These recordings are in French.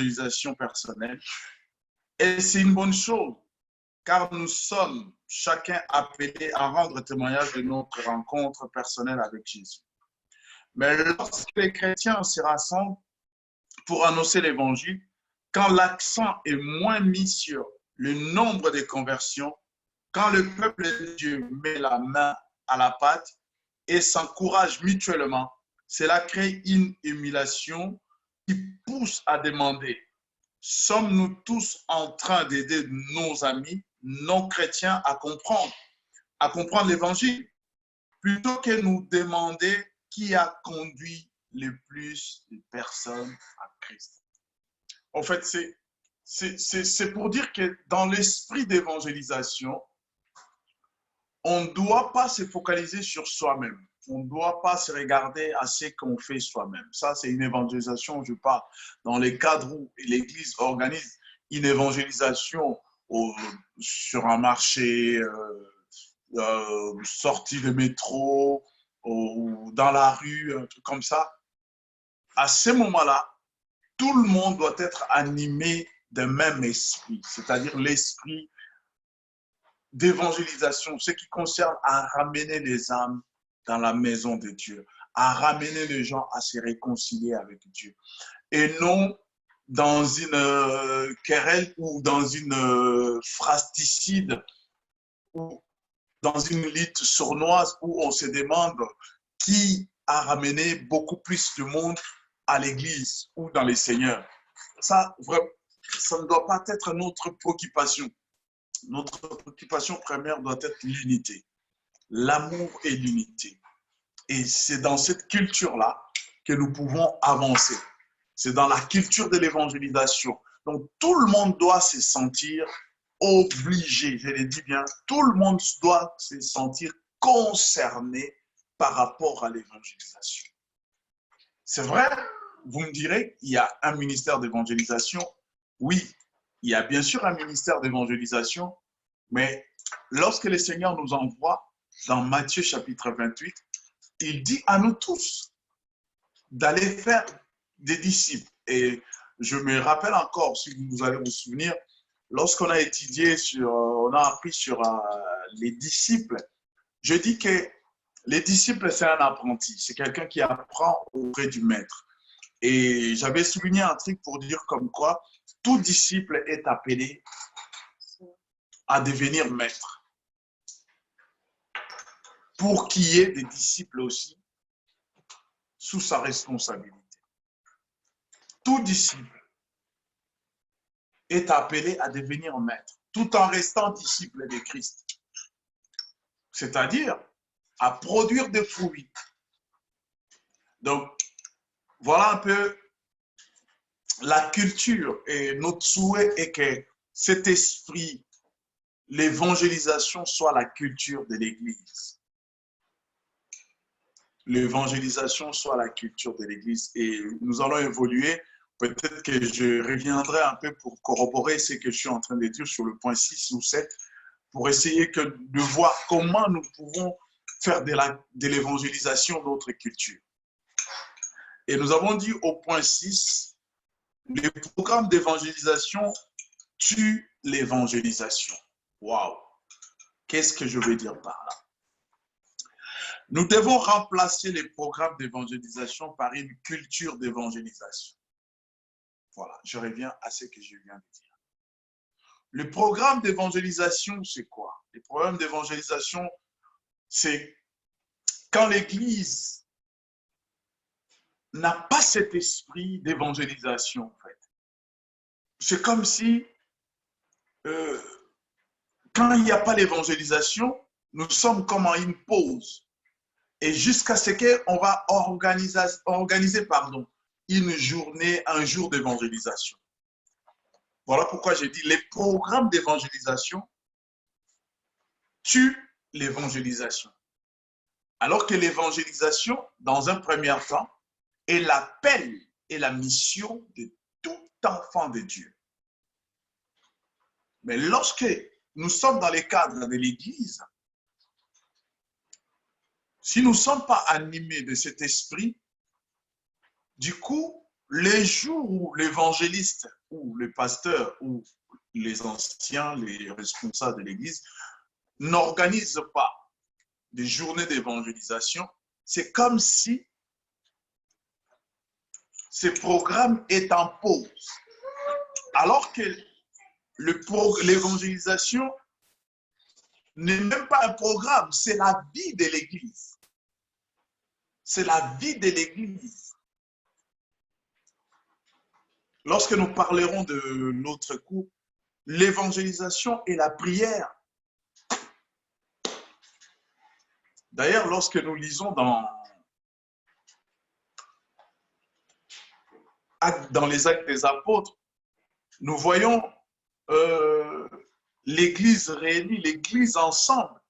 d'évangélisation personnelle. Et c'est une bonne chose, car nous sommes chacun appelés à rendre témoignage de notre rencontre personnelle avec Jésus. Mais lorsque les chrétiens se rassemblent pour annoncer l'évangile, quand l'accent est moins mis sur le nombre de conversions, quand le peuple de Dieu met la main à la pâte et s'encourage mutuellement, cela crée une émulation qui pousse à demander: sommes-nous tous en train d'aider nos amis non chrétiens à comprendre l'évangile, plutôt que nous demander qui a conduit le plus de personnes à Christ? En fait, c'est pour dire que dans l'esprit d'évangélisation, on ne doit pas se focaliser sur soi-même. On ne doit pas se regarder à ce qu'on fait soi-même. Ça, c'est une évangélisation, je parle, dans les cadres où l'Église organise une évangélisation sur un marché, sortie de métro, ou dans la rue, un truc comme ça. À ce moment-là, tout le monde doit être animé d'un même esprit, c'est-à-dire l'esprit d'évangélisation, ce qui concerne à ramener les âmes dans la maison de Dieu, à ramener les gens à se réconcilier avec Dieu. Et non dans une querelle ou dans une frasticide ou dans une lutte sournoise où on se demande qui a ramené beaucoup plus de monde à l'église ou dans les seigneurs. Ça, vraiment, ça ne doit pas être notre préoccupation. Notre préoccupation première doit être l'unité, l'amour et l'unité. Et c'est dans cette culture-là que nous pouvons avancer. C'est dans la culture de l'évangélisation. Donc, tout le monde doit se sentir obligé, je le dis bien, tout le monde doit se sentir concerné par rapport à l'évangélisation. C'est vrai, vous me direz, il y a un ministère d'évangélisation. Oui, il y a bien sûr un ministère d'évangélisation, mais lorsque le Seigneur nous envoie dans Matthieu chapitre 28, il dit à nous tous d'aller faire des disciples. Et je me rappelle encore, si vous allez vous souvenir, lorsqu'on a étudié on a appris sur les disciples, je dis que les disciples, c'est un apprenti, c'est quelqu'un qui apprend auprès du maître. Et j'avais souligné un truc pour dire comme quoi tout disciple est appelé à devenir maître. Pour qu'il y ait des disciples aussi sous sa responsabilité. Tout disciple est appelé à devenir maître, tout en restant disciple de Christ. C'est-à-dire à produire des fruits. Donc, voilà un peu la culture et notre souhait est que cet esprit, l'évangélisation soit la culture de l'Église. L'évangélisation soit la culture de l'Église. Et nous allons évoluer. Peut-être que je reviendrai un peu pour corroborer ce que je suis en train de dire sur le point 6 ou 7, pour essayer de voir comment nous pouvons faire de l'évangélisation notre culture. Et nous avons dit au point 6, les programmes d'évangélisation tuent l'évangélisation. Waouh! Qu'est-ce que je veux dire par là? Nous devons remplacer les programmes d'évangélisation par une culture d'évangélisation. Voilà, je reviens à ce que je viens de dire. Le programme d'évangélisation, c'est quoi? Le programme d'évangélisation, c'est quand l'Église n'a pas cet esprit d'évangélisation, en fait. C'est comme si, quand il n'y a pas l'évangélisation, nous sommes comme en une pause. Et jusqu'à ce qu'on va organiser une journée, un jour d'évangélisation. Voilà pourquoi j'ai dit les programmes d'évangélisation tuent l'évangélisation. Alors que l'évangélisation, dans un premier temps, est l'appel et la mission de tout enfant de Dieu. Mais lorsque nous sommes dans les cadres de l'Église, si nous ne sommes pas animés de cet esprit, du coup, les jours où l'évangéliste ou le pasteur ou les anciens, les responsables de l'Église n'organisent pas des journées d'évangélisation, c'est comme si ces programmes étaient en pause. Alors que l'évangélisation n'est même pas un programme, c'est la vie de l'Église. C'est la vie de l'Église. Lorsque nous parlerons de notre cours, l'évangélisation et la prière. D'ailleurs, lorsque nous lisons dans les Actes des Apôtres, nous voyons l'Église réunie, l'Église ensemble,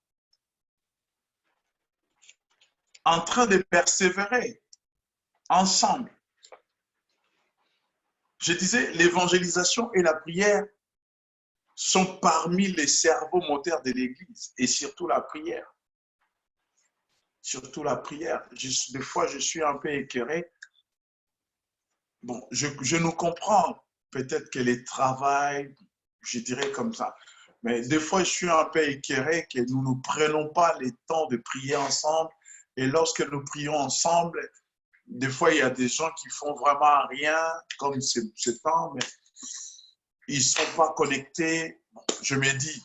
en train de persévérer ensemble. Je disais, l'évangélisation et la prière sont parmi les cerveaux moteurs de l'Église, et surtout la prière. Surtout la prière. Des fois, je suis un peu écœuré. Bon, je nous comprends. Peut-être que les travail, je dirais comme ça. Mais des fois, je suis un peu écœuré que nous ne prenons pas le temps de prier ensemble. Et lorsque nous prions ensemble, des fois, il y a des gens qui font vraiment rien, comme ce temps, mais ils ne sont pas connectés. Je me dis,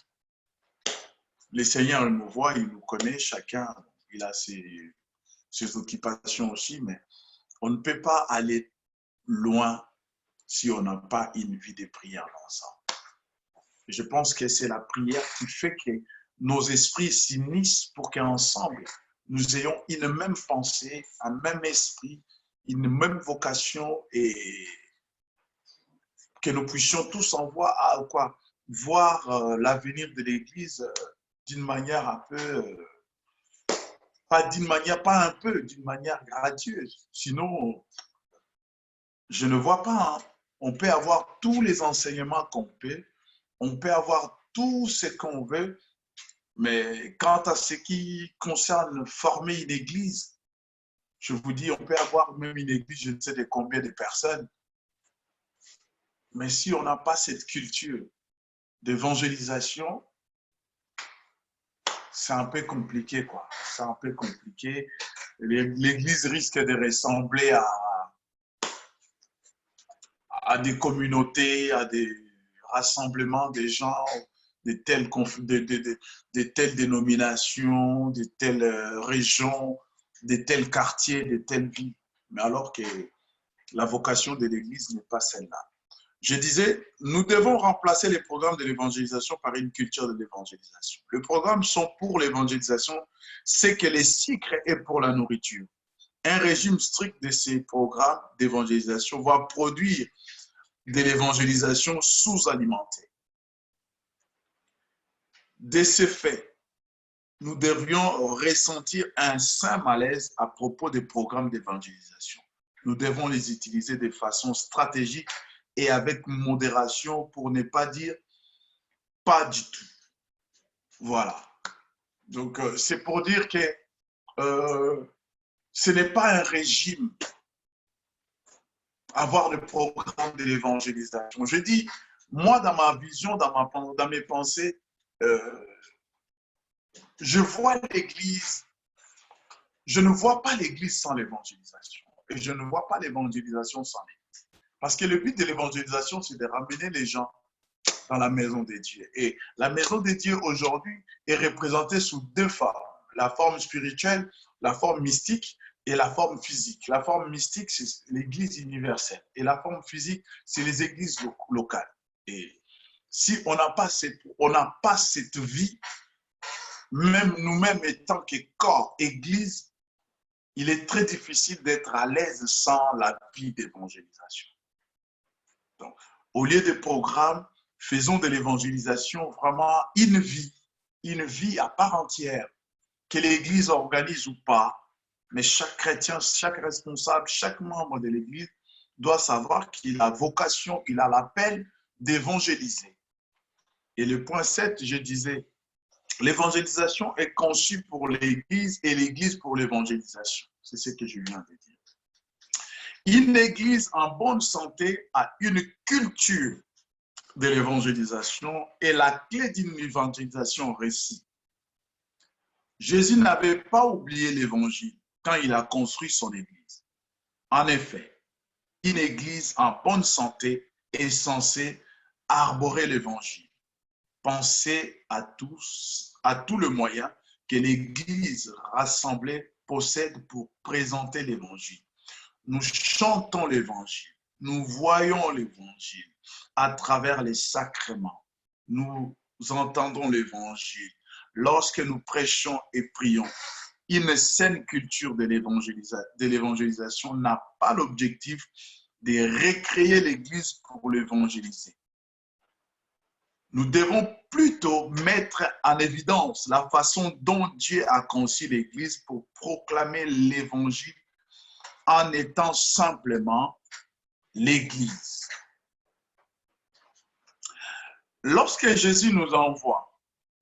le Seigneur il nous voit, il nous connaît, chacun, il a ses occupations aussi, mais on ne peut pas aller loin si on n'a pas une vie de prière ensemble. Je pense que c'est la prière qui fait que nos esprits s'unissent pour qu'ensemble, nous ayons une même pensée, un même esprit, une même vocation et que nous puissions tous en voir l'avenir de l'Église d'une manière un peu, d'une manière gracieuse. Sinon, je ne vois pas. Hein. On peut avoir tous les enseignements qu'on peut, on peut avoir tout ce qu'on veut, mais quant à ce qui concerne former une église, je vous dis, on peut avoir même une église, je ne sais de combien de personnes, mais si on n'a pas cette culture d'évangélisation, c'est un peu compliqué, quoi. C'est un peu compliqué. L'église risque de ressembler à des communautés, à des rassemblements des gens de telles dénominations, de telles régions, de tels quartiers, de telles villes. Mais alors que la vocation de l'Église n'est pas celle-là. Je disais, nous devons remplacer les programmes de l'évangélisation par une culture de l'évangélisation. Les programmes sont pour l'évangélisation, c'est que les sucres est pour la nourriture. Un régime strict de ces programmes d'évangélisation va produire de l'évangélisation sous-alimentée. De ce fait, nous devrions ressentir un sain malaise à propos des programmes d'évangélisation. Nous devons les utiliser de façon stratégique et avec modération pour ne pas dire pas du tout. Voilà. Donc, c'est pour dire que ce n'est pas un régime avoir le programme de l'évangélisation. Je dis, moi, dans ma vision, dans mes pensées, je vois l'Église, je ne vois pas l'Église sans l'évangélisation. Et je ne vois pas l'évangélisation sans l'Église. Parce que le but de l'évangélisation, c'est de ramener les gens dans la maison de Dieu. Et la maison de Dieu aujourd'hui est représentée sous deux formes. La forme spirituelle, la forme mystique et la forme physique. La forme mystique, c'est l'Église universelle. Et la forme physique, c'est les églises locales. Et si on n'a pas cette vie, même nous-mêmes étant que corps, Église, il est très difficile d'être à l'aise sans la vie d'évangélisation. Donc, au lieu de programmes, faisons de l'évangélisation vraiment une vie à part entière, que l'Église organise ou pas, mais chaque chrétien, chaque responsable, chaque membre de l'Église doit savoir qu'il a vocation, il a l'appel d'évangéliser. Et le point 7, je disais, l'évangélisation est conçue pour l'Église et l'Église pour l'évangélisation. C'est ce que je viens de dire. Une église en bonne santé a une culture de l'évangélisation et la clé d'une évangélisation réussie. Jésus n'avait pas oublié l'évangile quand il a construit son église. En effet, une église en bonne santé est censée arborer l'évangile. Pensez à tout le moyen que l'église rassemblée possède pour présenter l'évangile. Nous chantons l'évangile, nous voyons l'évangile à travers les sacrements. Nous entendons l'évangile lorsque nous prêchons et prions. Une saine culture de l'évangélisation n'a pas l'objectif de recréer l'Église pour l'évangéliser. Nous devons plutôt mettre en évidence la façon dont Dieu a conçu l'Église pour proclamer l'Évangile en étant simplement l'Église. Lorsque Jésus nous envoie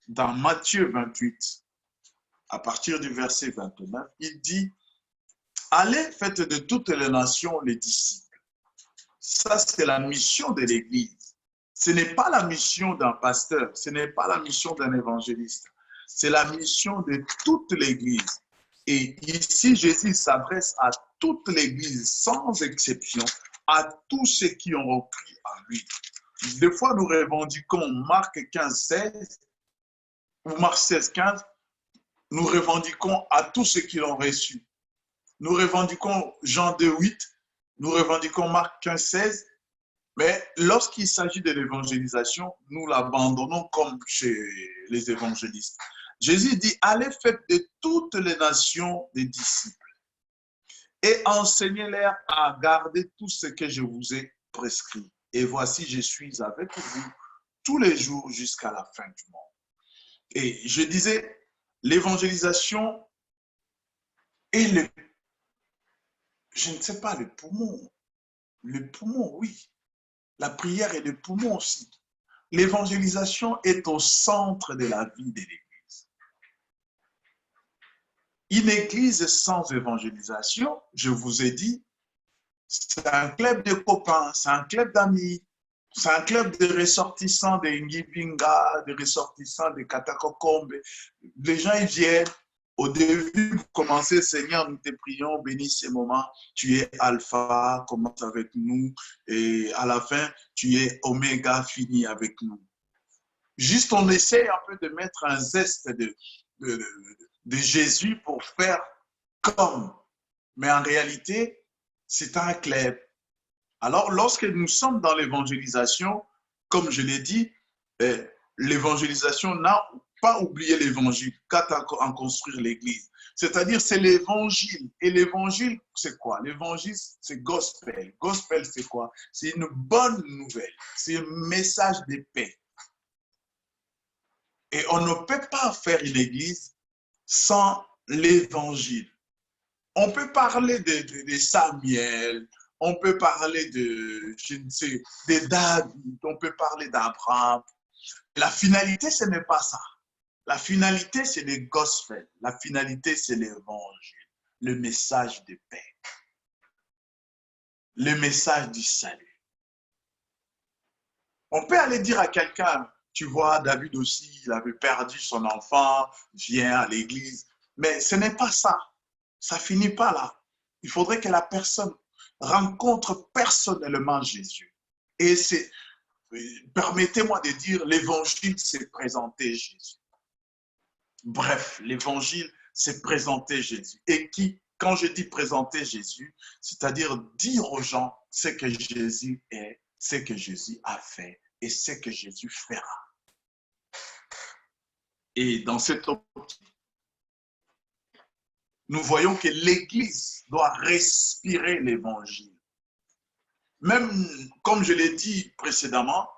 dans Matthieu 28, à partir du verset 29, il dit « Allez, faites de toutes les nations les disciples ». Ça, c'est la mission de l'Église. Ce n'est pas la mission d'un pasteur, ce n'est pas la mission d'un évangéliste. C'est la mission de toute l'Église. Et ici, Jésus s'adresse à toute l'Église, sans exception, à tous ceux qui ont repris en lui. Des fois, nous revendiquons Marc 15, 16 ou Marc 16, 15. Nous revendiquons à tous ceux qui l'ont reçu. Nous revendiquons Jean 2, 8. Nous revendiquons Marc 15, 16. Mais lorsqu'il s'agit de l'évangélisation, nous l'abandonnons comme chez les évangélistes. Jésus dit, allez faites de toutes les nations des disciples et enseignez-leur à garder tout ce que je vous ai prescrit. Et voici, je suis avec vous tous les jours jusqu'à la fin du monde. Et je disais, l'évangélisation est je ne sais pas, le poumon. Le poumon, oui. La prière est le poumon aussi. L'évangélisation est au centre de la vie de l'Église. Une Église sans évangélisation, je vous ai dit, c'est un club de copains, c'est un club d'amis, c'est un club de ressortissants de Ngibinga, de ressortissants de Katakokombe. Les gens, ils viennent. Au début, vous commencez, Seigneur, nous te prions, bénis ces moments. Tu es Alpha, commence avec nous. Et à la fin, tu es Oméga, fini avec nous. Juste, on essaie un peu de mettre un zeste de Jésus pour faire comme. Mais en réalité, c'est un club. Alors, lorsque nous sommes dans l'évangélisation, comme je l'ai dit, l'évangélisation n'a pas oublié l'évangile, qu'à en construire l'église. C'est-à-dire, c'est l'évangile. Et l'évangile, c'est quoi? L'évangile, c'est gospel. Gospel, c'est quoi? C'est une bonne nouvelle. C'est un message de paix. Et on ne peut pas faire une église sans l'évangile. On peut parler de Samuel, on peut parler de David, on peut parler d'Abraham. La finalité, ce n'est pas ça. La finalité, c'est le gospel. La finalité, c'est l'évangile, le message de paix, le message du salut. On peut aller dire à quelqu'un, tu vois, David aussi, il avait perdu son enfant, viens à l'église. Mais ce n'est pas ça. Ça ne finit pas là. Il faudrait que la personne rencontre personnellement Jésus. Et c'est, permettez-moi de dire, l'évangile, c'est présenter Jésus. Bref, l'évangile, c'est présenter Jésus. Et quand je dis présenter Jésus, c'est-à-dire dire aux gens ce que Jésus est, ce que Jésus a fait et ce que Jésus fera. Et dans cette optique, nous voyons que l'Église doit respirer l'évangile. Même, comme je l'ai dit précédemment,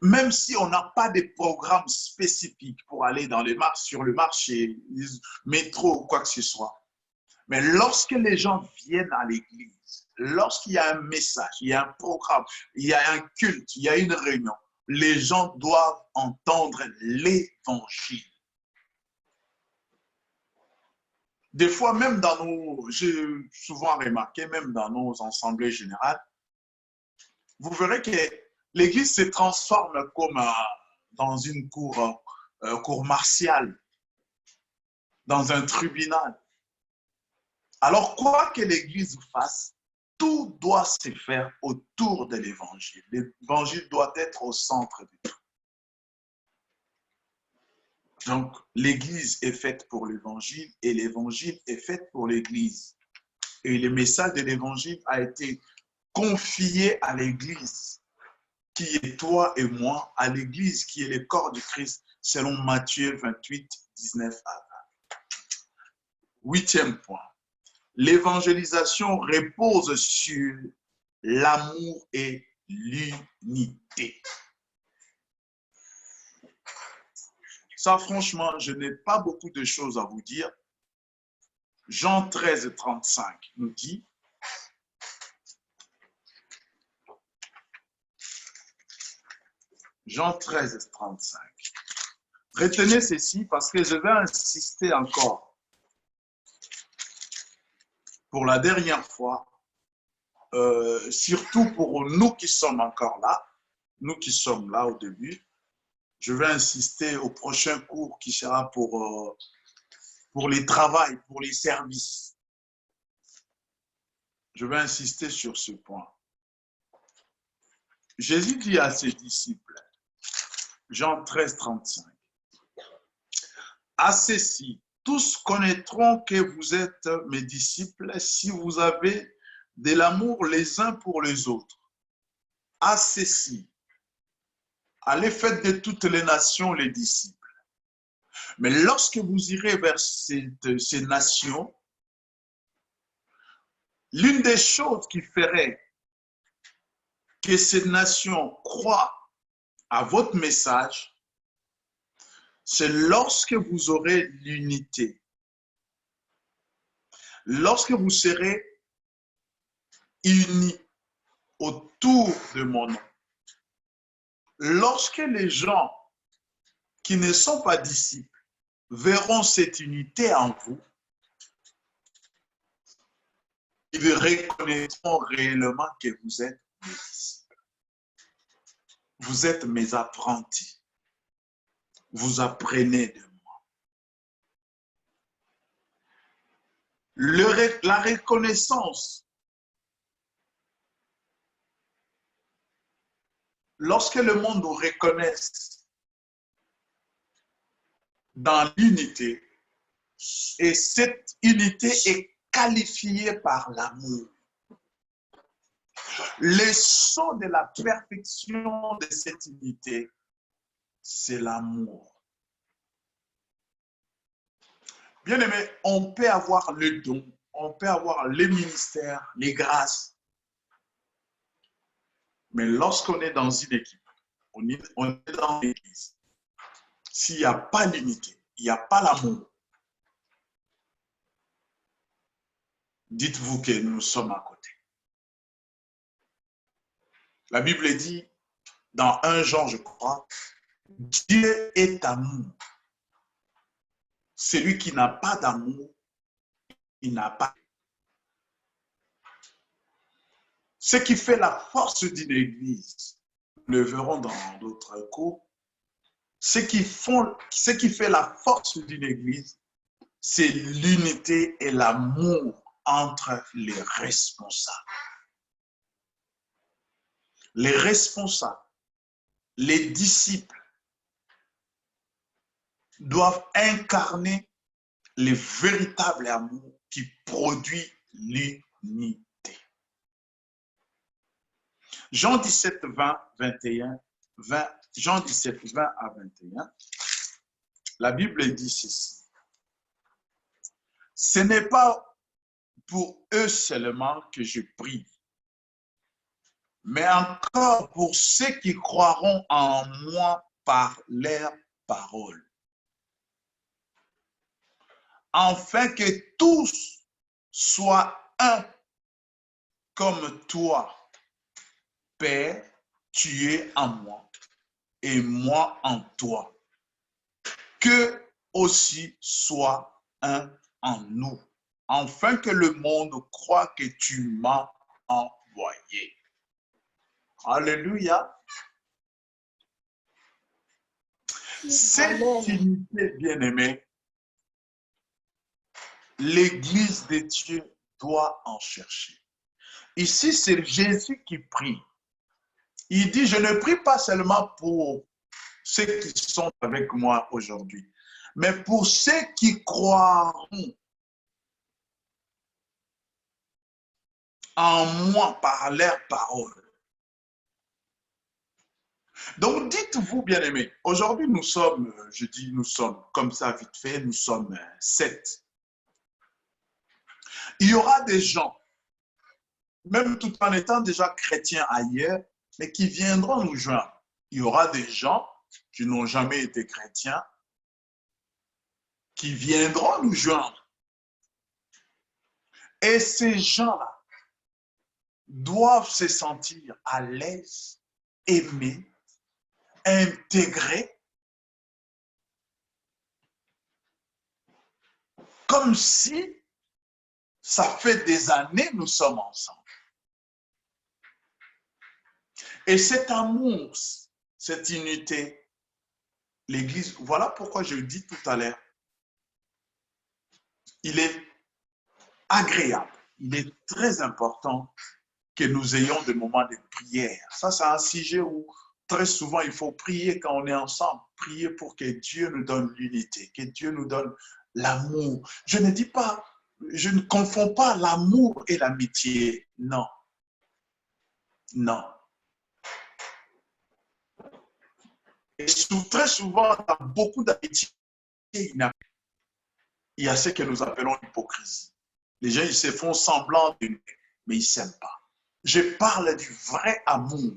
même si on n'a pas de programme spécifique pour aller sur le marché, métro ou quoi que ce soit, mais lorsque les gens viennent à l'église, lorsqu'il y a un message, il y a un programme, il y a un culte, il y a une réunion, les gens doivent entendre l'évangile. Des fois, même dans nos, j'ai souvent remarqué, même dans nos assemblées générales, vous verrez que l'Église se transforme comme dans une cour martiale, dans un tribunal. Alors, quoi que l'Église fasse, tout doit se faire autour de l'Évangile. L'Évangile doit être au centre de tout. Donc, l'Église est faite pour l'Évangile et l'Évangile est fait pour l'Église. Et le message de l'Évangile a été confié à l'Église, qui est toi et moi, à l'Église qui est le corps du Christ, selon Matthieu 28, 19 à 20. Huitième point. L'évangélisation repose sur l'amour et l'unité. Ça, franchement, je n'ai pas beaucoup de choses à vous dire. Jean 13, 35 nous dit, Jean 13, 35. Retenez ceci parce que je vais insister encore pour la dernière fois, surtout pour nous qui sommes encore là, nous qui sommes là au début. Je vais insister au prochain cours qui sera pour les travails, pour les services. Je vais insister sur ce point. Jésus dit à ses disciples, Jean 13, 35, à ceci, tous connaîtront que vous êtes mes disciples si vous avez de l'amour les uns pour les autres. À ceci, allez faire de toutes les nations les disciples. Mais lorsque vous irez vers ces nations, l'une des choses qui ferait que ces nations croient à votre message, c'est lorsque vous aurez l'unité. Lorsque vous serez unis autour de mon nom. Lorsque les gens qui ne sont pas disciples verront cette unité en vous, ils reconnaîtront réellement que vous êtes mes disciples. Vous êtes mes apprentis. Vous apprenez de moi. La reconnaissance, lorsque le monde nous reconnaisse dans l'unité, et cette unité est qualifiée par l'amour. Le sceau de la perfection de cette unité, c'est l'amour. Bien aimé, on peut avoir le don, on peut avoir les ministères, les grâces, mais lorsqu'on est dans une équipe, on est dans l'église, s'il n'y a pas l'unité, il n'y a pas l'amour, dites-vous que nous sommes à côté. La Bible dit, dans 1 Jean, je crois, Dieu est amour. Celui qui n'a pas d'amour, il n'a pas. Ce qui fait la force d'une église, nous le verrons dans d'autres cours, ce qui fait la force d'une église, c'est l'unité et l'amour entre les responsables. Les responsables, les disciples doivent incarner le véritable amour qui produit l'unité. Jean 17, 20, 21, Jean 17, 20 à 21, la Bible dit ceci. Ce n'est pas pour eux seulement que je prie, mais encore pour ceux qui croiront en moi par leur parole, afin que tous soient un comme toi, Père, tu es en moi et moi en toi, que aussi soit un en nous, afin que le monde croie que tu m'as envoyé. Alléluia. Cette unité, bien-aimée, l'Église de Dieu doit en chercher. Ici, c'est Jésus qui prie. Il dit, je ne prie pas seulement pour ceux qui sont avec moi aujourd'hui, mais pour ceux qui croiront en moi par leurs paroles. Donc, dites-vous, bien-aimés, aujourd'hui, nous sommes, je dis nous sommes, comme ça, vite fait, nous sommes 7. Il y aura des gens, même tout en étant déjà chrétiens ailleurs, mais qui viendront nous joindre. Il y aura des gens qui n'ont jamais été chrétiens, qui viendront nous joindre. Et ces gens-là doivent se sentir à l'aise, aimés, intégrés, comme si ça fait des années que nous sommes ensemble. Et cet amour, cette unité, l'Église, voilà pourquoi je dis tout à l'heure, il est agréable, il est très important que nous ayons des moments de prière. Ça, c'est un sujet où très souvent il faut prier quand on est ensemble, prier pour que Dieu nous donne l'unité, que Dieu nous donne l'amour. Je ne dis pas, je ne confonds pas l'amour et l'amitié, non. Non. Et très souvent, dans beaucoup d'amitiés, il y a ce que nous appelons l'hypocrisie. Les gens, ils se font semblant d'aimer, mais ils ne s'aiment pas. Je parle du vrai amour.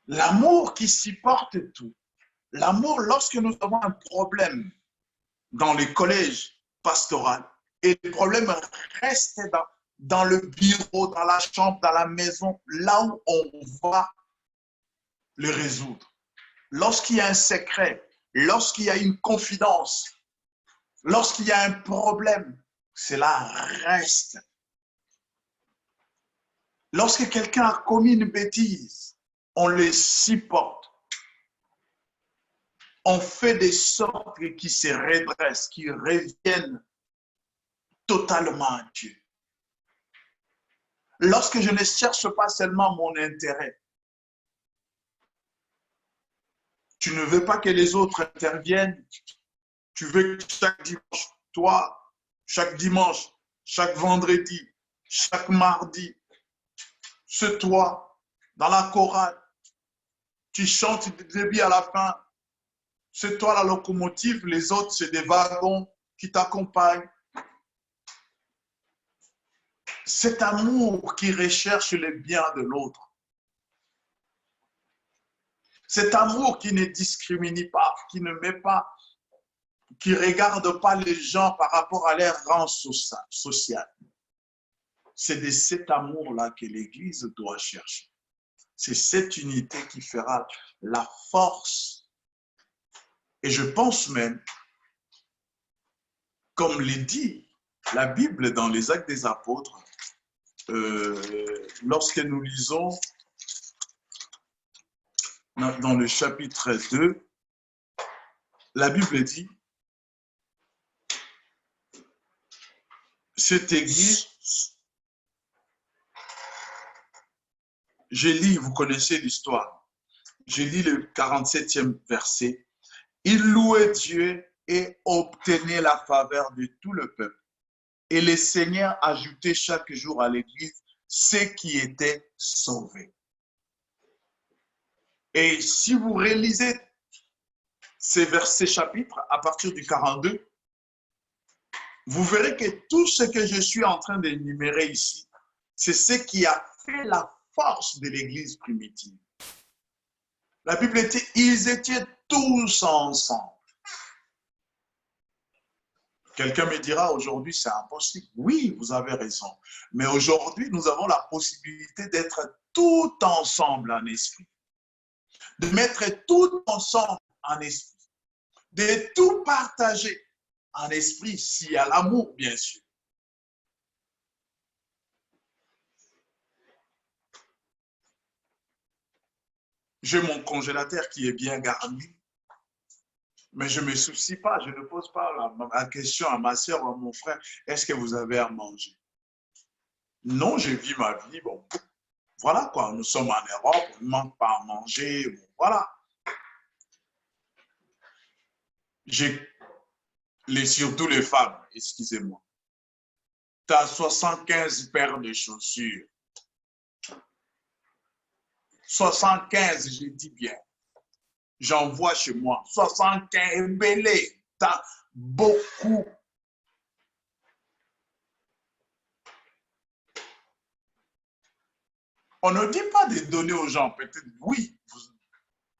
L'amour qui supporte tout. L'amour lorsque nous avons un problème dans les collèges pastoraux et le problème reste dans le bureau, dans la chambre, dans la maison, là où on va le résoudre. Lorsqu'il y a un secret, lorsqu'il y a une confidence, lorsqu'il y a un problème, cela reste. Lorsque quelqu'un a commis une bêtise, on le supporte. On fait des sortes qui se redressent, qui reviennent totalement à Dieu. Lorsque je ne cherche pas seulement mon intérêt, tu ne veux pas que les autres interviennent, tu veux que chaque dimanche, toi, chaque dimanche, chaque vendredi, chaque mardi, c'est toi, dans la chorale, tu chantes du début à la fin, c'est toi la locomotive, les autres, c'est des wagons qui t'accompagnent. Cet amour qui recherche le bien de l'autre. Cet amour qui ne discrimine pas, qui ne met pas, qui ne regarde pas les gens par rapport à leur rang social. C'est de cet amour-là que l'Église doit chercher. C'est cette unité qui fera la force. Et je pense même, comme le dit la Bible dans les Actes des Apôtres, lorsque nous lisons dans le chapitre 2, la Bible dit, cette Église, je lis, vous connaissez l'histoire, je lis le 47e verset, il louait Dieu et obtenait la faveur de tout le peuple. Et le Seigneur ajoutait chaque jour à l'Église ceux qui étaient sauvés. Et si vous réalisez ces versets chapitres à partir du 42, vous verrez que tout ce que je suis en train d'énumérer ici, c'est ce qui a fait la force de l'Église primitive. La Bible dit, ils étaient tous ensemble. Quelqu'un me dira, aujourd'hui, c'est impossible. Oui, vous avez raison. Mais aujourd'hui, nous avons la possibilité d'être tout ensemble en esprit. De mettre tout ensemble en esprit. De tout partager. en esprit, s'il y a l'amour, bien sûr. J'ai mon congélateur qui est bien garni, mais je ne me soucie pas, je ne pose pas la question à ma soeur ou à mon frère, est-ce que vous avez à manger? Non, je vis ma vie, bon, voilà quoi, nous sommes en Europe, on ne manque pas à manger, bon, voilà. J'ai surtout les femmes, excusez-moi. Tu as 75 paires de chaussures. 75, je dis bien. J'en vois chez moi. 75 belé. Tu as beaucoup. On ne dit pas de donner aux gens. Peut-être, oui,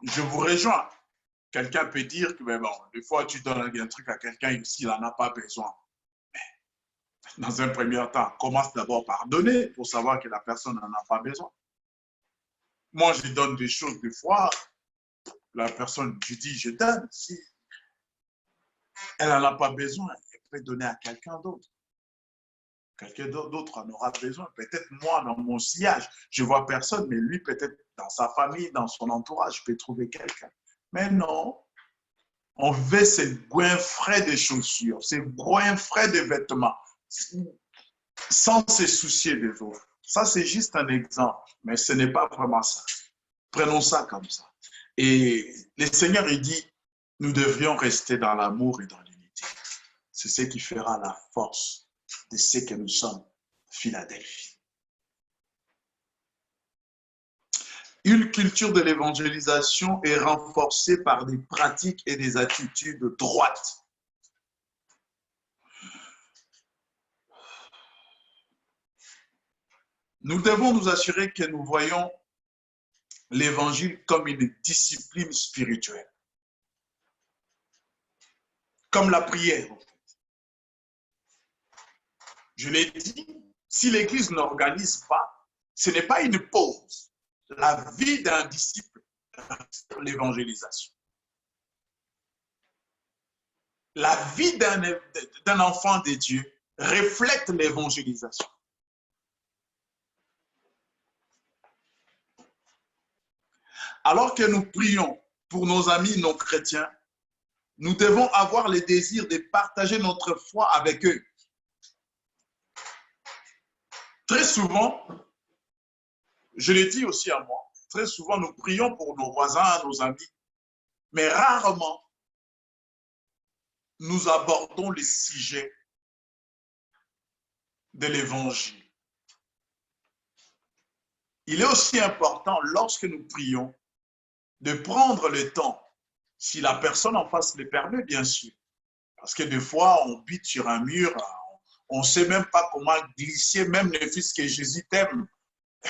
je vous rejoins. Quelqu'un peut dire que, ben bon, des fois, tu donnes un truc à quelqu'un s'il n'en a pas besoin. Mais dans un premier temps, commence d'abord par donner pour savoir que la personne n'en a pas besoin. Moi, je donne des choses des fois. La personne, je dis, je donne. Si elle n'en a pas besoin, elle peut donner à quelqu'un d'autre. Quelqu'un d'autre en aura besoin. Peut-être moi, dans mon sillage, je ne vois personne, mais lui, peut-être dans sa famille, dans son entourage, je peux trouver quelqu'un. Mais non, on veut ces goinfrets de chaussures, ces goinfrets de vêtements, sans se soucier des autres. Ça, c'est juste un exemple, mais ce n'est pas vraiment ça. Prenons ça comme ça. Et le Seigneur, il dit, nous devrions rester dans l'amour et dans l'unité. C'est ce qui fera la force de ce que nous sommes, Philadelphie. Une culture de l'évangélisation est renforcée par des pratiques et des attitudes droites. Nous devons nous assurer que nous voyons l'évangile comme une discipline spirituelle, comme la prière. Je l'ai dit, si l'Église n'organise pas, ce n'est pas une pause. La vie d'un disciple, l'évangélisation. La vie d'un enfant de Dieu reflète l'évangélisation. Alors que nous prions pour nos amis non chrétiens, nous devons avoir le désir de partager notre foi avec eux. Très souvent, je l'ai dit aussi à moi, très souvent nous prions pour nos voisins, nos amis, mais rarement nous abordons les sujets de l'évangile. Il est aussi important, lorsque nous prions, de prendre le temps, si la personne en face le permet, bien sûr. Parce que des fois, on bute sur un mur, on ne sait même pas comment glisser, même le fils que Jésus t'aime,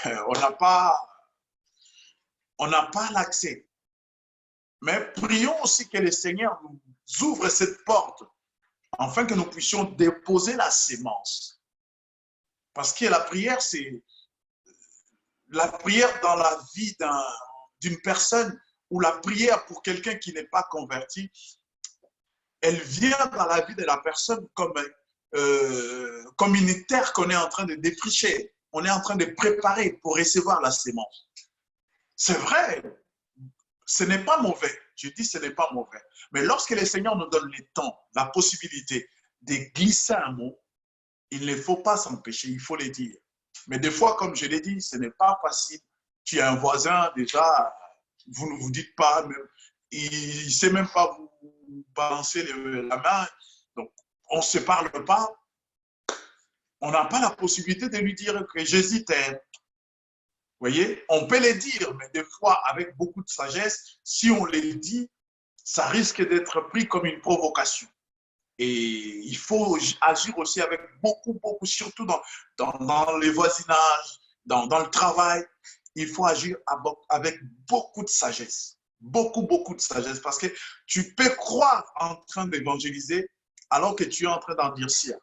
on n'a pas l'accès. Mais prions aussi que le Seigneur nous ouvre cette porte, afin que nous puissions déposer la sémence. Parce que la prière, c'est la prière dans la vie d'une personne, ou la prière pour quelqu'un qui n'est pas converti, elle vient dans la vie de la personne comme une terre qu'on est en train de défricher. On est en train de préparer pour recevoir la sémence. C'est vrai, ce n'est pas mauvais. Je dis ce n'est pas mauvais. Mais lorsque le Seigneur nous donne le temps, la possibilité de glisser un mot, il ne faut pas s'empêcher, il faut le dire. Mais des fois, comme je l'ai dit, ce n'est pas facile. Tu as un voisin, déjà, vous ne vous dites pas, même, il ne sait même pas vous balancer la main. Donc, on ne se parle pas. On n'a pas la possibilité de lui dire que Jésus t'aime. Vous voyez, on peut le dire, mais des fois, avec beaucoup de sagesse, si on le dit, ça risque d'être pris comme une provocation. Et il faut agir aussi avec beaucoup, surtout dans les voisinages, dans le travail. Il faut agir avec beaucoup de sagesse. Beaucoup de sagesse. Parce que tu peux croire en train d'évangéliser alors que tu es en train d'endurcir.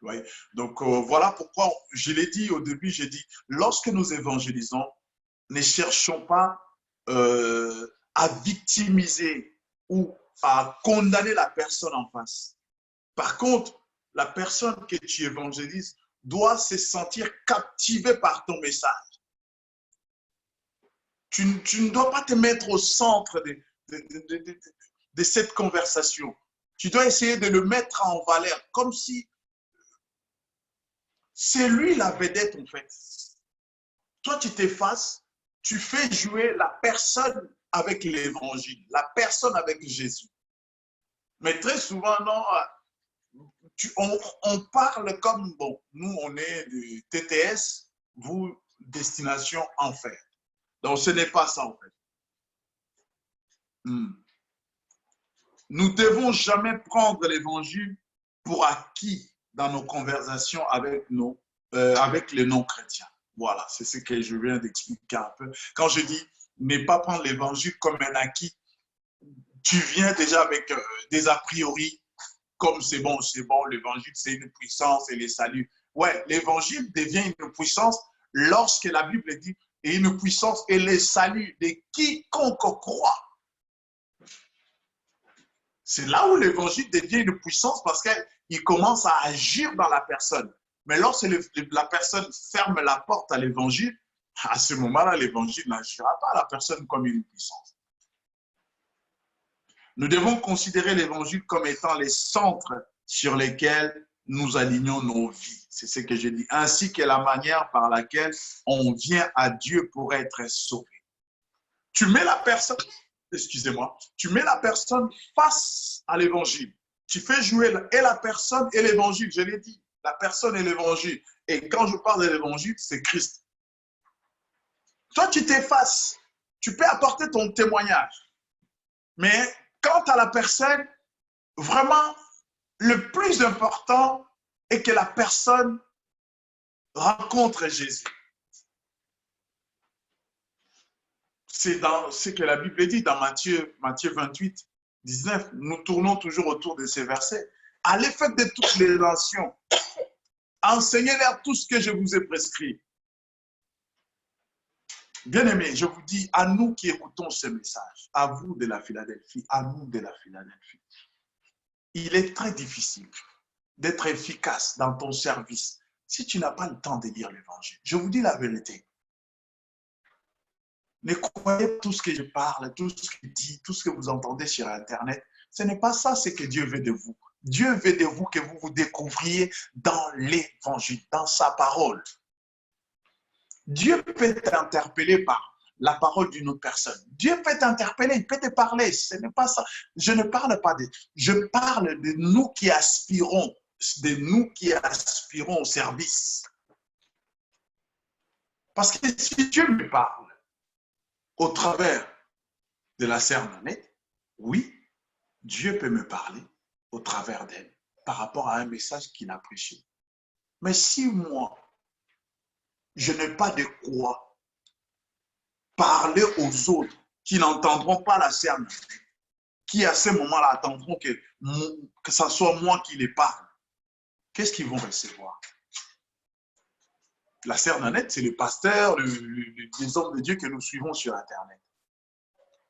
Ouais. Donc, voilà pourquoi, je l'ai dit au début, j'ai dit, lorsque nous évangélisons, ne cherchons pas à victimiser ou à condamner la personne en face. Par contre, la personne que tu évangélises doit se sentir captivée par ton message. Tu ne dois pas te mettre au centre de cette conversation. Tu dois essayer de le mettre en valeur, comme si c'est lui la vedette en fait. Toi, tu t'effaces, tu fais jouer la personne avec l'évangile, la personne avec Jésus. Mais très souvent, non, on parle comme, bon, nous, on est du TTS, vous, destination enfer. Donc, ce n'est pas ça, en fait. Nous ne devons jamais prendre l'évangile pour acquis dans nos conversations avec les non-chrétiens. Voilà, c'est ce que je viens d'expliquer un peu. Quand je dis ne pas prendre l'évangile comme un acquis, tu viens déjà avec des a priori, comme c'est bon, l'évangile c'est une puissance et les saluts. Ouais, l'évangile devient une puissance lorsque la Bible dit et une puissance et les saluts de quiconque croit. C'est là où l'évangile devient une puissance parce qu'il commence à agir dans la personne. Mais lorsque la personne ferme la porte à l'évangile, à ce moment-là, l'évangile n'agira pas à la personne comme une puissance. Nous devons considérer l'évangile comme étant les centres sur lesquels nous alignons nos vies. C'est ce que je dis. Ainsi que la manière par laquelle on vient à Dieu pour être sauvé. Tu mets la personne, excusez-moi, tu mets la personne face à l'évangile. Tu fais jouer et la personne et l'évangile, je l'ai dit. La personne et l'évangile. Et quand je parle de l'évangile, c'est Christ. Toi, tu t'effaces. Tu peux apporter ton témoignage. Mais quant à la personne, vraiment, le plus important est que la personne rencontre Jésus. C'est dans ce que la Bible dit dans Matthieu 28, 19. Nous tournons toujours autour de ces versets. Allez, faites de toutes les nations. Enseignez-leur tout ce que je vous ai prescrit. Bien-aimés, je vous dis, à nous qui écoutons ce message, à vous de la Philadelphie, à nous de la Philadelphie, il est très difficile d'être efficace dans ton service si tu n'as pas le temps de lire l'évangile. Je vous dis la vérité. Ne croyez pas tout ce que je parle, tout ce que je dis, tout ce que vous entendez sur Internet. Ce n'est pas ça ce que Dieu veut de vous. Dieu veut de vous que vous vous découvriez dans l'évangile, dans sa parole. Dieu peut t'interpeller par la parole d'une autre personne. Dieu peut t'interpeller, il peut te parler. Ce n'est pas ça. Je ne parle pas de... Je parle de nous qui aspirons, au service. Parce que si Dieu me parle au travers de la sœur Nanette, oui, Dieu peut me parler au travers d'elle par rapport à un message qu'il a prêché. Mais si moi, je n'ai pas de quoi parler aux autres qui n'entendront pas la sœur Nanette, qui à ce moment-là attendront que ce soit moi qui les parle, qu'est-ce qu'ils vont recevoir? La sœur Nanette, c'est le pasteur, les hommes de Dieu que nous suivons sur Internet.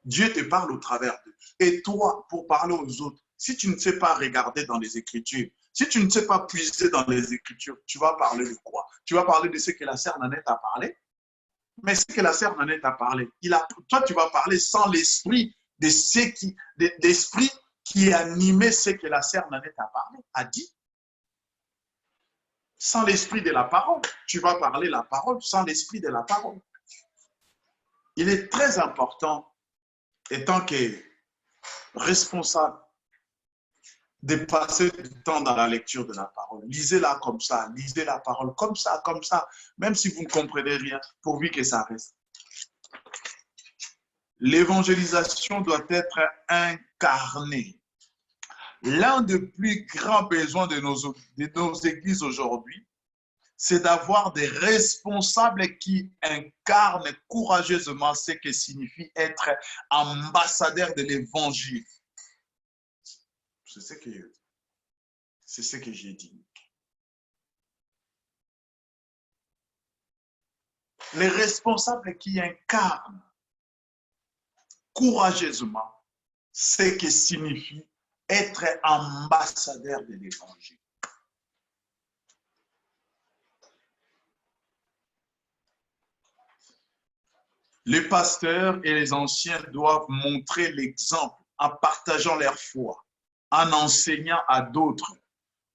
Dieu te parle au travers d'eux. Et toi, pour parler aux autres, si tu ne sais pas regarder dans les Écritures, si tu ne sais pas puiser dans les Écritures, tu vas parler de quoi? Tu vas parler de ce que la sœur Nanette a parlé? Mais ce que la sœur Nanette a parlé, toi, tu vas parler sans l'esprit d'esprit qui animait ce que la sœur Nanette a parlé, a dit. Sans l'esprit de la parole, tu vas parler la parole sans l'esprit de la parole. Il est très important, étant que responsable, de passer du temps dans la lecture de la parole. Lisez-la comme ça, lisez la parole comme ça, même si vous ne comprenez rien, pourvu que ça reste. L'évangélisation doit être incarnée. L'un des plus grands besoins de nos églises aujourd'hui, c'est d'avoir des responsables qui incarnent courageusement ce que signifie être ambassadeur de l'évangile. C'est ce que j'ai dit. Les responsables qui incarnent courageusement ce que signifie être ambassadeur de l'évangile. Les pasteurs et les anciens doivent montrer l'exemple en partageant leur foi, en enseignant à d'autres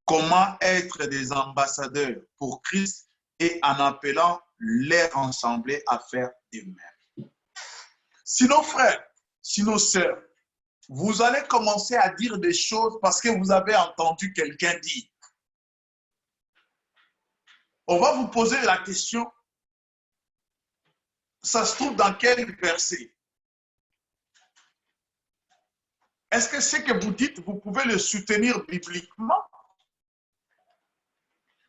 comment être des ambassadeurs pour Christ et en appelant les rassemblés à faire de même. Si nos frères, si nos sœurs, vous allez commencer à dire des choses parce que vous avez entendu quelqu'un dire, on va vous poser la question, ça se trouve dans quel verset? Est-ce que ce que vous dites, vous pouvez le soutenir bibliquement?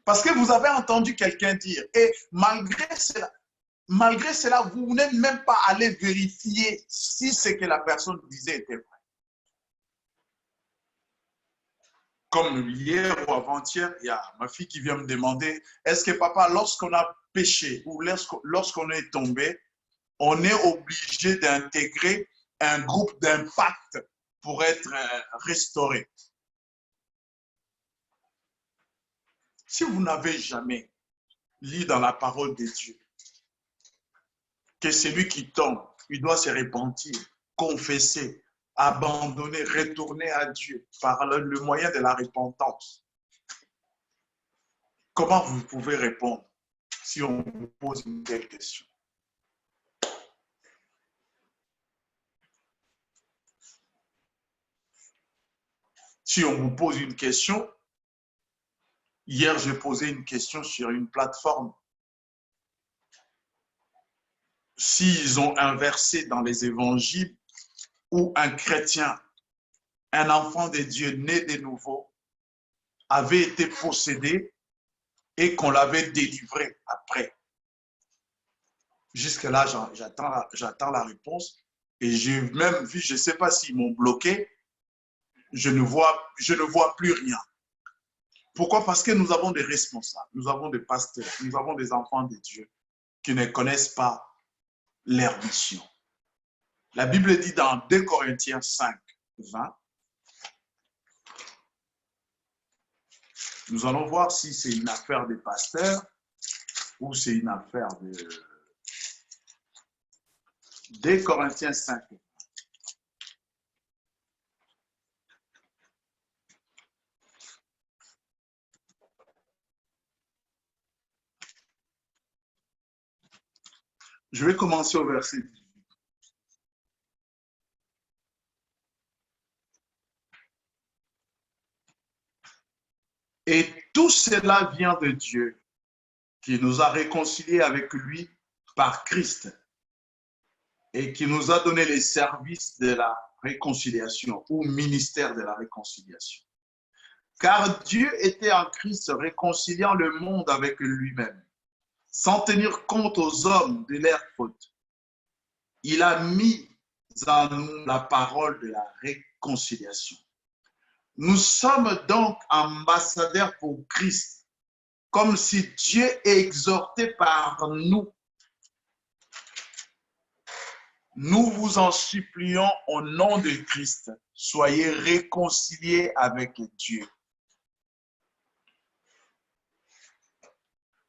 Parce que vous avez entendu quelqu'un dire. Et malgré cela, vous n'êtes même pas allé vérifier si ce que la personne disait était vrai. Comme hier ou avant-hier, il y a ma fille qui vient me demander, est-ce que papa, lorsqu'on a péché ou lorsqu'on est tombé, on est obligé d'intégrer un groupe d'impact pour être restauré? Si vous n'avez jamais lu dans la parole de Dieu que celui qui tombe, il doit se repentir, confesser, abandonner, retourner à Dieu par le moyen de la repentance, comment vous pouvez répondre si on vous pose une telle question? Si on vous pose une question, hier j'ai posé une question sur une plateforme. S'ils ont inversé dans les évangiles où un chrétien, un enfant de Dieu né de nouveau, avait été possédé et qu'on l'avait délivré après. Jusque-là, j'attends la réponse. Et j'ai même vu, je ne sais pas s'ils m'ont bloqué, je ne vois plus rien. Pourquoi? Parce que nous avons des responsables, nous avons des pasteurs, nous avons des enfants de Dieu qui ne connaissent pas leur mission. La Bible dit dans 2 Corinthiens 5, 20, nous allons voir si c'est une affaire des pasteurs ou c'est une affaire de 2 Corinthiens 5. Je vais commencer au verset 18. Et tout cela vient de Dieu, qui nous a réconciliés avec lui par Christ et qui nous a donné les services de la réconciliation ou ministère de la réconciliation. Car Dieu était en Christ réconciliant le monde avec lui-même, sans tenir compte aux hommes de leurs fautes. Il a mis en nous la parole de la réconciliation. Nous sommes donc ambassadeurs pour Christ, comme si Dieu exhortait par nous. Nous vous en supplions au nom de Christ, soyez réconciliés avec Dieu.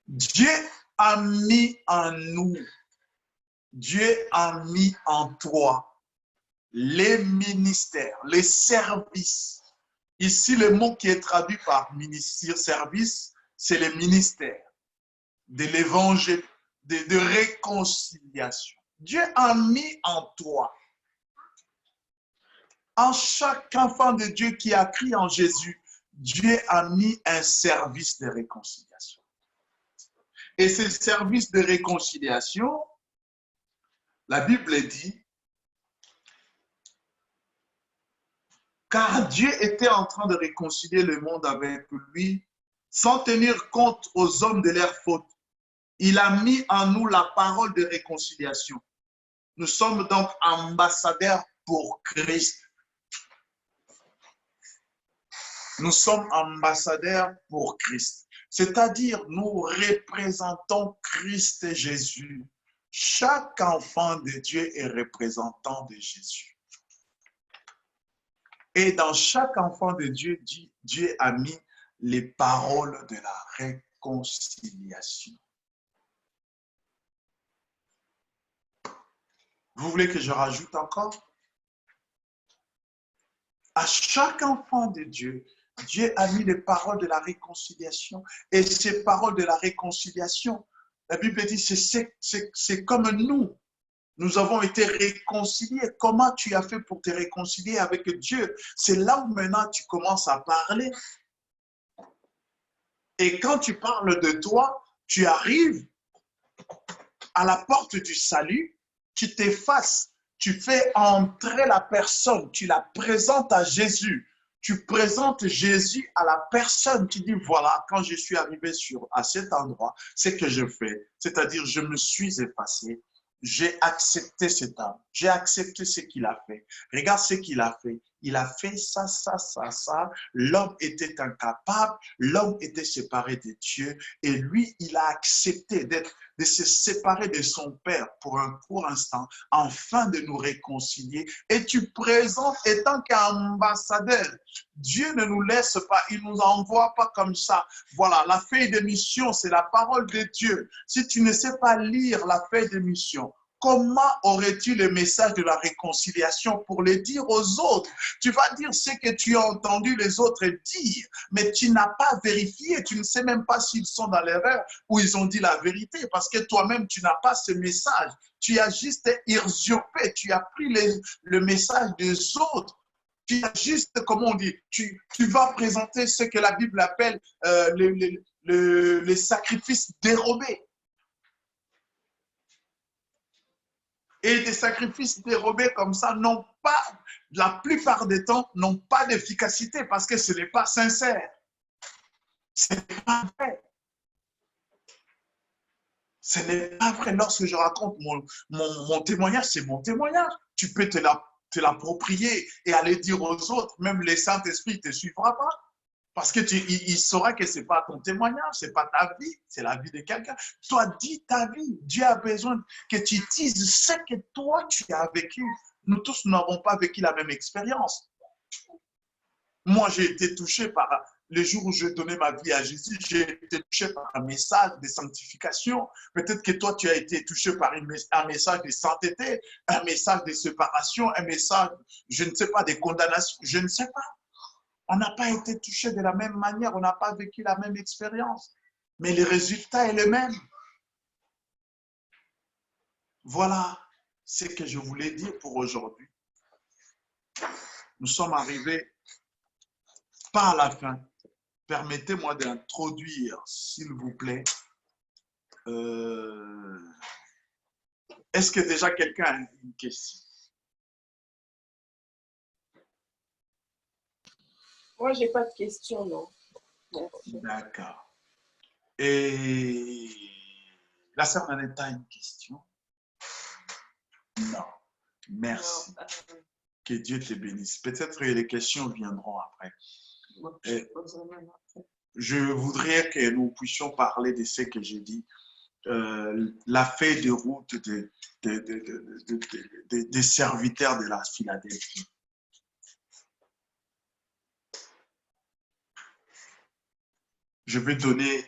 Dieu a mis en nous, Dieu a mis en toi les ministères, les services. Ici, le mot qui est traduit par ministère, service, c'est le ministère de l'évangile, de réconciliation. Dieu a mis en toi, en chaque enfant de Dieu qui a cru en Jésus, Dieu a mis un service de réconciliation. Et ce service de réconciliation, la Bible dit, car Dieu était en train de réconcilier le monde avec lui, sans tenir compte aux hommes de leurs fautes. Il a mis en nous la parole de réconciliation. Nous sommes donc ambassadeurs pour Christ. Nous sommes ambassadeurs pour Christ. C'est-à-dire, nous représentons Christ Jésus. Chaque enfant de Dieu est représentant de Jésus. Et dans chaque enfant de Dieu, Dieu a mis les paroles de la réconciliation. Vous voulez que je rajoute encore? À chaque enfant de Dieu, Dieu a mis les paroles de la réconciliation. Et ces paroles de la réconciliation, la Bible dit, c'est comme nous. Nous avons été réconciliés. Comment tu as fait pour te réconcilier avec Dieu? C'est là où maintenant tu commences à parler. Et quand tu parles de toi, tu arrives à la porte du salut, tu t'effaces, tu fais entrer la personne, tu la présentes à Jésus. Tu présentes Jésus à la personne, tu dis, voilà, quand je suis arrivé à cet endroit, c'est que je fais. C'est-à-dire, je me suis effacé, j'ai accepté cet homme, j'ai accepté ce qu'il a fait. Regarde ce qu'il a fait. Il a fait ça, ça, ça, ça. L'homme était incapable, l'homme était séparé de Dieu et lui, il a accepté de se séparer de son Père pour un court instant, afin de nous réconcilier. Et tu présentes, étant qu'ambassadeur, Dieu ne nous laisse pas, il ne nous envoie pas comme ça. Voilà, la feuille de mission, c'est la parole de Dieu. Si tu ne sais pas lire la feuille de mission, comment aurais-tu le message de la réconciliation pour le dire aux autres? Tu vas dire ce que tu as entendu les autres dire, mais tu n'as pas vérifié, tu ne sais même pas s'ils sont dans l'erreur ou ils ont dit la vérité, parce que toi-même, tu n'as pas ce message. Tu as juste usurpé, tu as pris le message des autres. Tu as juste, comment on dit, tu vas présenter ce que la Bible appelle les sacrifices dérobés. Et des sacrifices dérobés comme ça n'ont pas, la plupart des temps, n'ont pas d'efficacité parce que ce n'est pas sincère. Ce n'est pas vrai. Ce n'est pas vrai. Lorsque je raconte mon témoignage, c'est mon témoignage. Tu peux te l'approprier et aller dire aux autres, même le Saint-Esprit ne te suivra pas. Parce que il saura que ce n'est pas ton témoignage, ce n'est pas ta vie, c'est la vie de quelqu'un. Toi, dis ta vie. Dieu a besoin que tu dises ce que toi, tu as vécu. Nous tous n'avons pas vécu la même expérience. Moi, j'ai été touché par, le jour où je donnais ma vie à Jésus, j'ai été touché par un message de sanctification. Peut-être que toi, tu as été touché par un message de sainteté, un message de séparation, un message, je ne sais pas, de condamnation, je ne sais pas. On n'a pas été touché de la même manière, on n'a pas vécu la même expérience. Mais le résultat est le même. Voilà ce que je voulais dire pour aujourd'hui. Nous sommes arrivés pas à la fin. Permettez-moi d'introduire, s'il vous plaît. Est-ce que déjà quelqu'un a une question? Moi, je n'ai pas de question, non. D'accord. Et la sœur Nanette a une question? Non. Merci. Non. Que Dieu te bénisse. Peut-être que les questions viendront après. Je voudrais que nous puissions parler de ce que j'ai dit. La feuille de route des serviteurs de la Philadelphie. Je vais donner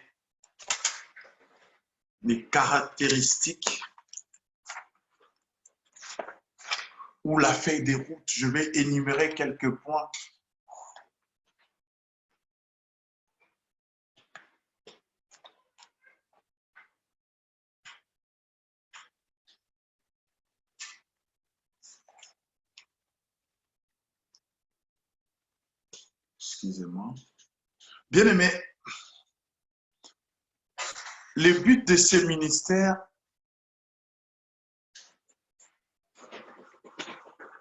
les caractéristiques ou la feuille de route. Je vais énumérer quelques points. Excusez-moi. Bien aimé, le but de ce ministère,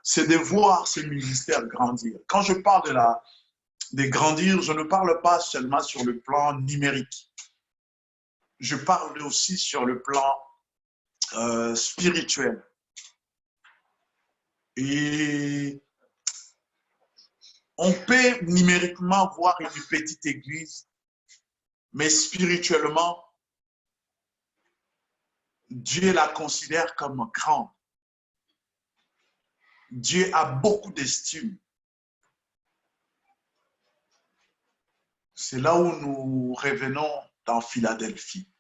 c'est de voir ce ministère grandir. Quand je parle de grandir, je ne parle pas seulement sur le plan numérique. Je parle aussi sur le plan spirituel. Et on peut numériquement voir une petite église, mais spirituellement, Dieu la considère comme grande. Dieu a beaucoup d'estime C'est là où nous revenons dans Philadelphie.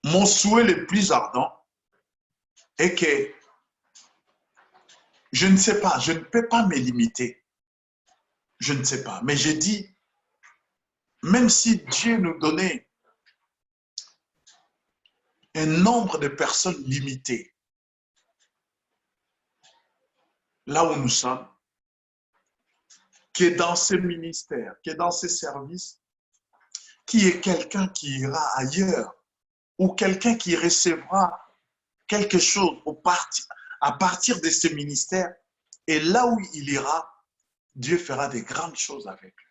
Mon souhait le plus ardent est que je ne sais pas, je ne peux pas me limiter. Je ne sais pas. Mais j'ai dit, même si Dieu nous donnait un nombre de personnes limité, là où nous sommes, qui est dans ce ministère, qui est dans ces services, qui est quelqu'un qui ira ailleurs, ou quelqu'un qui recevra quelque chose à partir de ce ministère, et là où il ira, Dieu fera des grandes choses avec lui.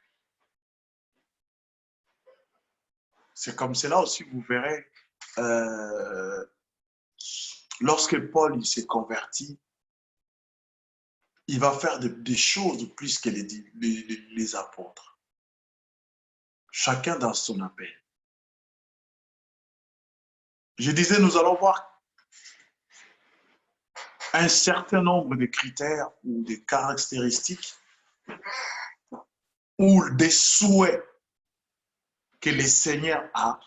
C'est comme cela aussi, vous verrez, lorsque Paul s'est converti, il va faire des choses plus que les apôtres. Chacun dans son appel. Je disais, nous allons voir un certain nombre de critères ou de caractéristiques ou des souhaits que le Seigneur a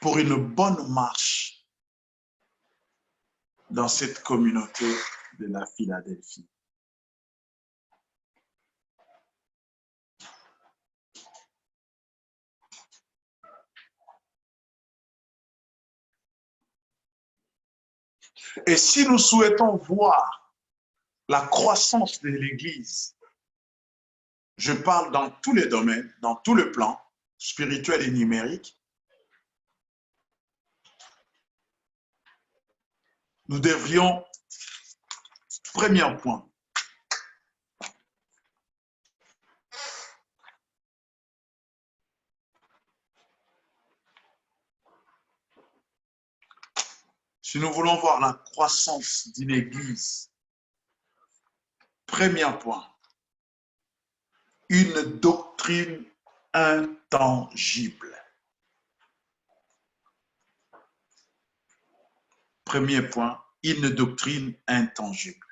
pour une bonne marche dans cette communauté de la Philadelphie. Et si nous souhaitons voir la croissance de l'Église, je parle dans tous les domaines, dans tous les plans, spirituel et numérique, nous devrions, premier point, si nous voulons voir la croissance d'une Église, premier point, une doctrine intangible. Premier point, une doctrine intangible.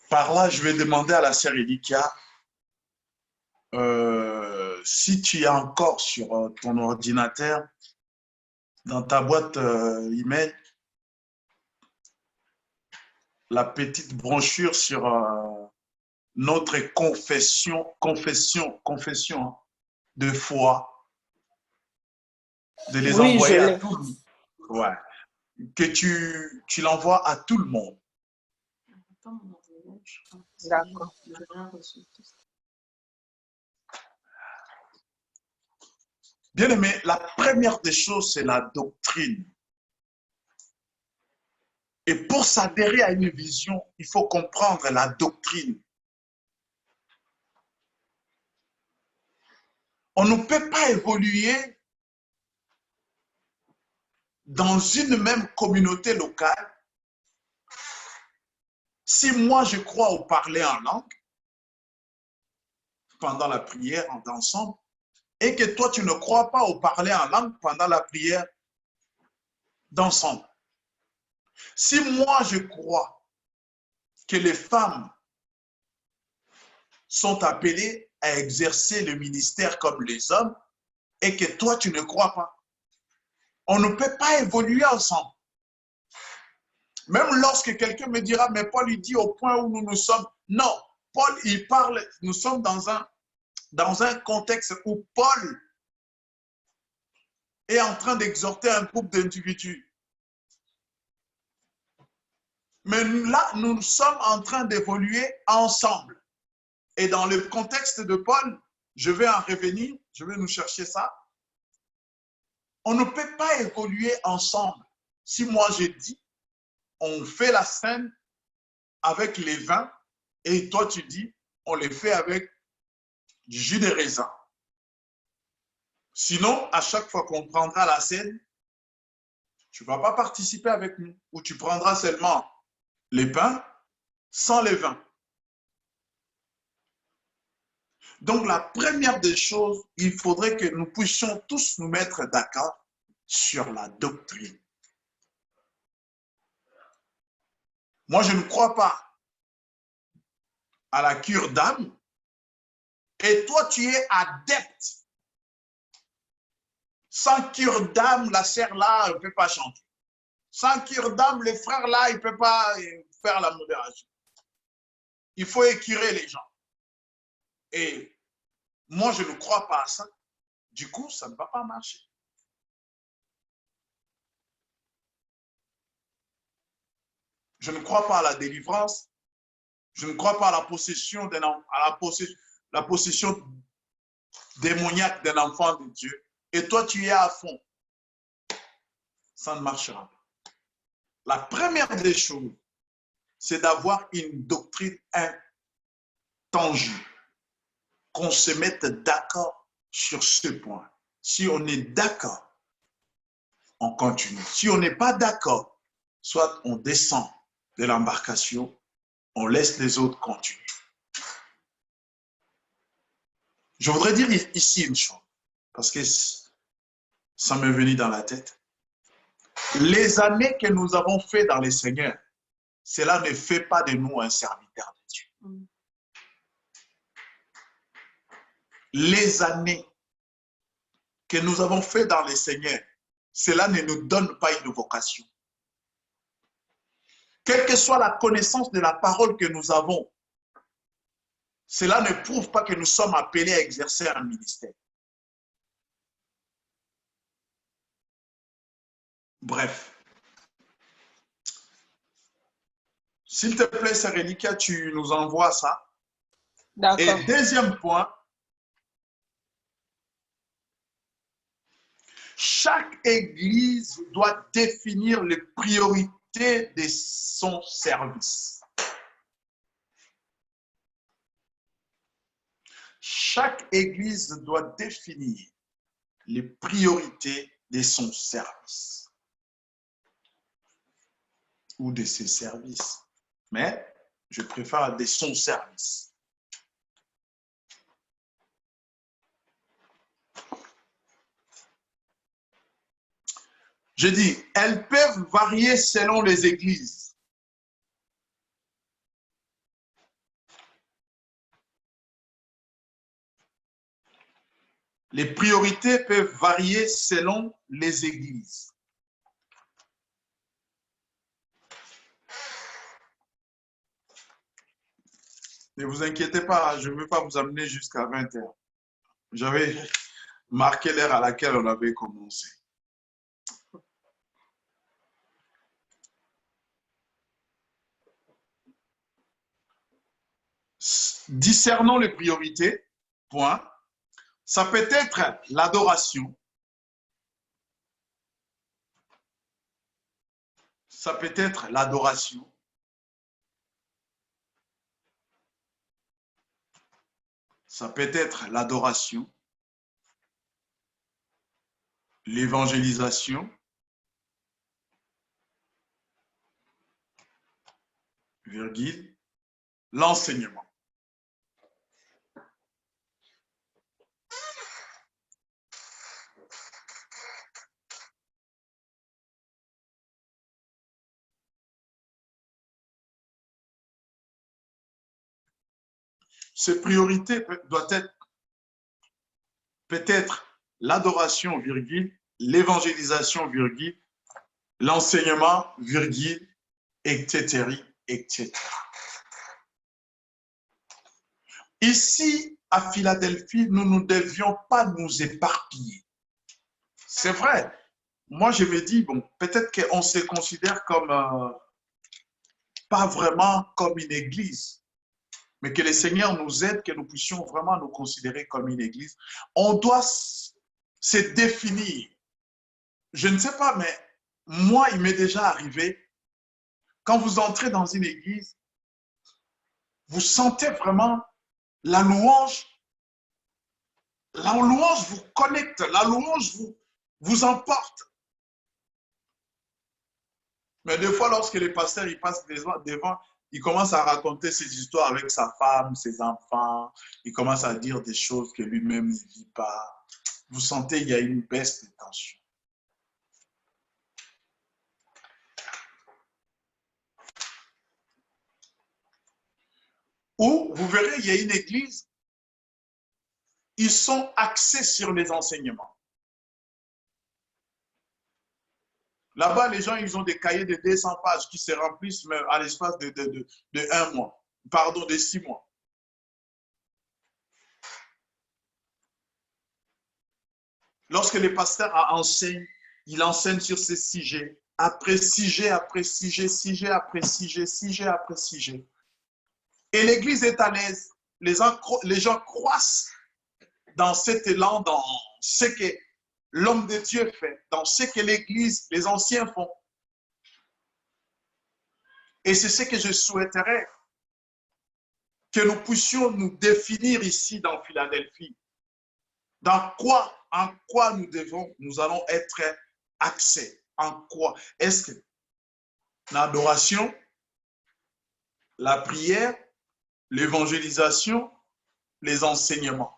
Par là, je vais demander à la sœur Elika, si tu es encore sur ton ordinateur, dans ta boîte email, la petite brochure sur notre confession de foi, de les Oui, je envoyer à l'ai. tout le monde. Ouais. Que tu l'envoies à tout le monde. D'accord. Bien aimé, la première des choses, c'est la doctrine. Et pour s'adhérer à une vision, il faut comprendre la doctrine. On ne peut pas évoluer dans une même communauté locale si moi je crois au parler en langue pendant la prière ensemble et que toi tu ne crois pas au parler en langue pendant la prière d'ensemble. Si moi je crois que les femmes sont appelées à exercer le ministère comme les hommes et que toi tu ne crois pas, on ne peut pas évoluer ensemble. Même lorsque quelqu'un me dira, mais Paul, il dit au point où nous sommes. Non, Paul, il parle, nous sommes dans un contexte où Paul est en train d'exhorter un groupe d'individus. Mais là, nous sommes en train d'évoluer ensemble. Et dans le contexte de Paul, je vais en revenir, je vais nous chercher ça. On ne peut pas évoluer ensemble. Si moi je dis, on fait la scène avec les vins, et toi tu dis, on les fait avec du jus de raisin. Sinon, à chaque fois qu'on prendra la scène, tu ne vas pas participer avec nous. Ou tu prendras seulement les pains sans les vins. Donc, la première des choses, il faudrait que nous puissions tous nous mettre d'accord sur la doctrine. Moi, je ne crois pas à la cure d'âme. Et toi, tu es adepte. Sans cure d'âme, la sœur là, elle ne peut pas chanter. Sans cure d'âme, les frères là, ils ne peuvent pas faire la modération. Il faut écurer les gens. Et moi, je ne crois pas à ça. Du coup, ça ne va pas marcher. Je ne crois pas à la délivrance. Je ne crois pas à la possession d'un la possession démoniaque d'un enfant de Dieu. Et toi, tu y es à fond. Ça ne marchera pas. La première des choses, c'est d'avoir une doctrine intangible. Qu'on se mette d'accord sur ce point. Si on est d'accord, on continue. Si on n'est pas d'accord, soit on descend de l'embarcation, on laisse les autres continuer. Je voudrais dire ici une chose, parce que ça m'est venu dans la tête. Les années que nous avons fait dans les Seigneurs, cela ne fait pas de nous un serviteur de Dieu. Les années que nous avons fait dans les Seigneurs, cela ne nous donne pas une vocation. Quelle que soit la connaissance de la parole que nous avons, cela ne prouve pas que nous sommes appelés à exercer un ministère. Bref. S'il te plaît, Sœur Elika, tu nous envoies ça. Et deuxième point, chaque église doit définir les priorités de son service. Chaque église doit définir les priorités de son service ou de ses services. Mais je préfère de son service. Je dis, elles peuvent varier selon les églises. Les priorités peuvent varier selon les églises. Ne vous inquiétez pas, je ne veux pas vous amener jusqu'à 20h. J'avais marqué l'heure à laquelle on avait commencé. Discernons les priorités, point. Ça peut être l'adoration. Ça peut être l'adoration. Ça peut être l'adoration, l'évangélisation, virgule, l'enseignement. Ces priorités doivent être peut-être l'adoration, virgule, l'évangélisation, virgule, l'enseignement, virgule, etc., etc. Ici, à Philadelphie, nous ne devions pas nous éparpiller. C'est vrai. Moi, je me dis, bon, peut-être qu'on se considère comme, pas vraiment comme une église, mais que le Seigneur nous aide, que nous puissions vraiment nous considérer comme une église. On doit se définir. Je ne sais pas, mais moi, il m'est déjà arrivé, quand vous entrez dans une église, vous sentez vraiment la louange vous connecte, la louange vous emporte. Mais des fois, lorsque les pasteurs ils passent devant, il commence à raconter ses histoires avec sa femme, ses enfants. Il commence à dire des choses que lui-même ne vit pas. Vous sentez, il y a une baisse de tension. Ou, vous verrez, il y a une église, ils sont axés sur les enseignements. Là-bas, les gens, ils ont des cahiers de 200 pages qui se remplissent à l'espace de 1 mois, pardon, de 6 mois. Lorsque les pasteurs enseignent, ils enseignent sur ces sujets, après sujet, après sujet, sujet après sujet, sujet après sujet. Et l'église est à l'aise. Les gens croissent dans cet élan, dans ce que l'homme de Dieu fait, dans ce que l'église, les anciens font. Et c'est ce que je souhaiterais, que nous puissions nous définir ici dans Philadelphie. En quoi nous allons être axés? En quoi? Est-ce que l'adoration, la prière, l'évangélisation, les enseignements?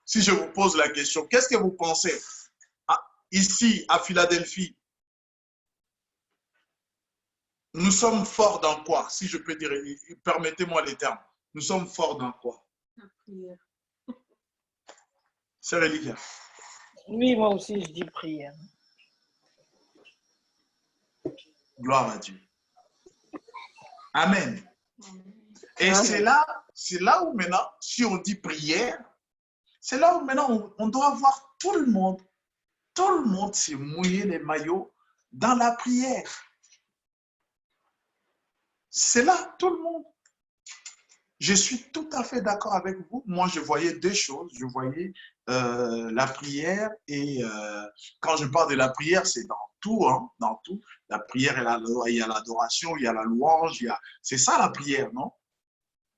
Si je vous pose la question, qu'est-ce que vous pensez ici à Philadelphie? Nous sommes forts dans quoi? Si je peux dire, permettez-moi les termes. Nous sommes forts dans quoi? La prière. Sœur Elika. Oui, moi aussi, je dis prière. Gloire à Dieu. Amen. Et c'est là où maintenant, si on dit prière, c'est là où maintenant on doit voir tout le monde s'est mouillé les maillots dans la prière. C'est là, tout le monde. Je suis tout à fait d'accord avec vous. Moi, je voyais deux choses. Je voyais la prière et quand je parle de la prière, c'est dans tout, hein, dans tout. La prière, il y a l'adoration, il y a la louange, c'est ça la prière, non?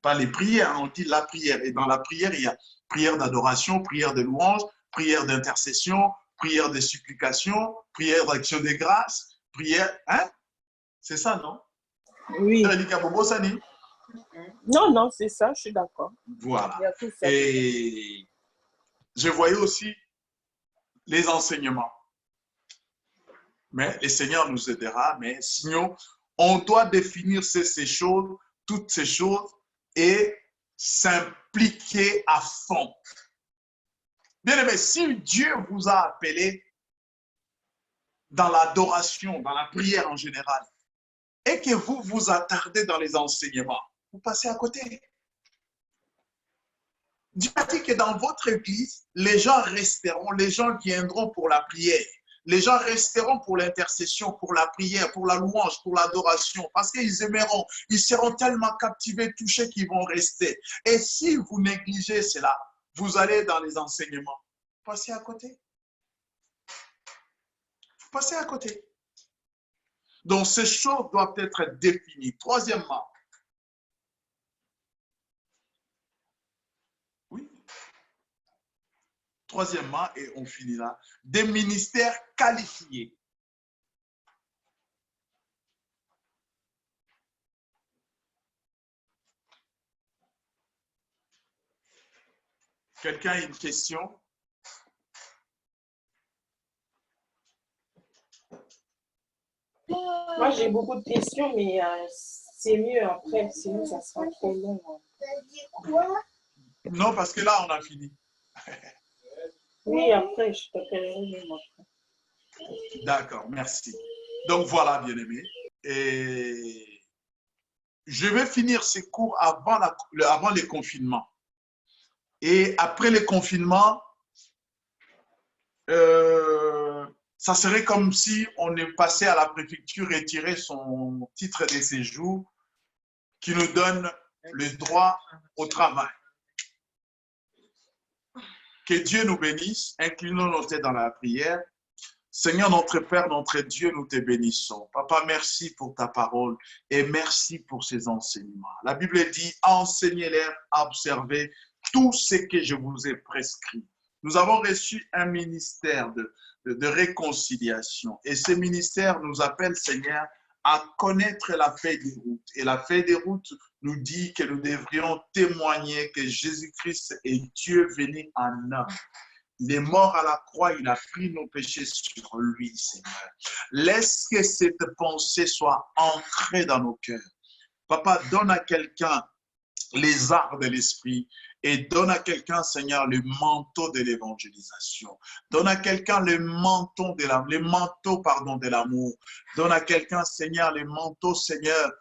Pas les prières, on dit la prière. Et dans la prière, il y a prière d'adoration, prière de louange, prière d'intercession, prière de supplication, prière d'action de grâce, prière, hein? C'est ça, non? Oui. Non, c'est ça, je suis d'accord. Voilà. Et je voyais aussi les enseignements. Mais le Seigneur nous aidera. Mais sinon, on doit définir ces choses, toutes ces choses, et s'impliquer à fond. Bien aimé, si Dieu vous a appelé dans l'adoration, dans la prière en général, et que vous vous attardez dans les enseignements, vous passez à côté. Dieu a dit que dans votre église, les gens resteront, les gens viendront pour la prière. Les gens resteront pour l'intercession, pour la prière, pour la louange, pour l'adoration, parce qu'ils aimeront, ils seront tellement captivés, touchés qu'ils vont rester. Et si vous négligez cela, vous allez dans les enseignements. Vous passez à côté. Vous passez à côté. Donc, ces choses doivent être définies. Troisièmement, troisièmement, et on finit là, des ministères qualifiés. Quelqu'un a une question? Moi, j'ai beaucoup de questions, mais c'est mieux après, sinon ça sera trop long. Non, parce que là, on a fini. Oui, après, je t'appellerai après. D'accord, merci. Donc voilà, bien-aimés. Et je vais finir ces cours avant les confinements. Et après les confinements, ça serait comme si on est passé à la préfecture et tiré son titre de séjour qui nous donne le droit au travail. Que Dieu nous bénisse. Inclinons nos têtes dans la prière. Seigneur, notre Père, notre Dieu, nous te bénissons. Papa, merci pour ta parole et merci pour ces enseignements. La Bible dit, enseignez-les à observer tout ce que je vous ai prescrit. Nous avons reçu un ministère de réconciliation et ce ministère nous appelle, Seigneur, à connaître la feuille des routes. Et la feuille des routes nous dit que nous devrions témoigner que Jésus-Christ est Dieu venu en homme. Il est mort à la croix, il a pris nos péchés sur lui, Seigneur. Laisse que cette pensée soit ancrée dans nos cœurs. Papa, donne à quelqu'un les arts de l'esprit et donne à quelqu'un, Seigneur, le manteau de l'évangélisation. Donne à quelqu'un le manteau de l'amour. Donne à quelqu'un, Seigneur, le manteau, Seigneur,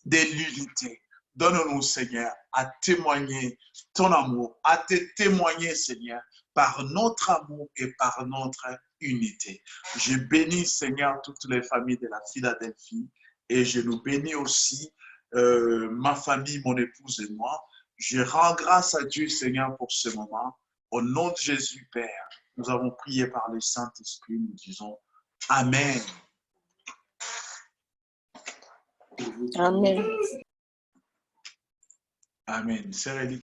de l'unité. Donne-nous, Seigneur, à témoigner ton amour, à te témoigner, Seigneur, par notre amour et par notre unité. Je bénis, Seigneur, toutes les familles de la Philadelphie et je nous bénis aussi ma famille, mon épouse et moi. Je rends grâce à Dieu, Seigneur, pour ce moment. Au nom de Jésus, Père, nous avons prié par le Saint-Esprit. Nous disons Amen. Amen. Amen. Sœur Edith.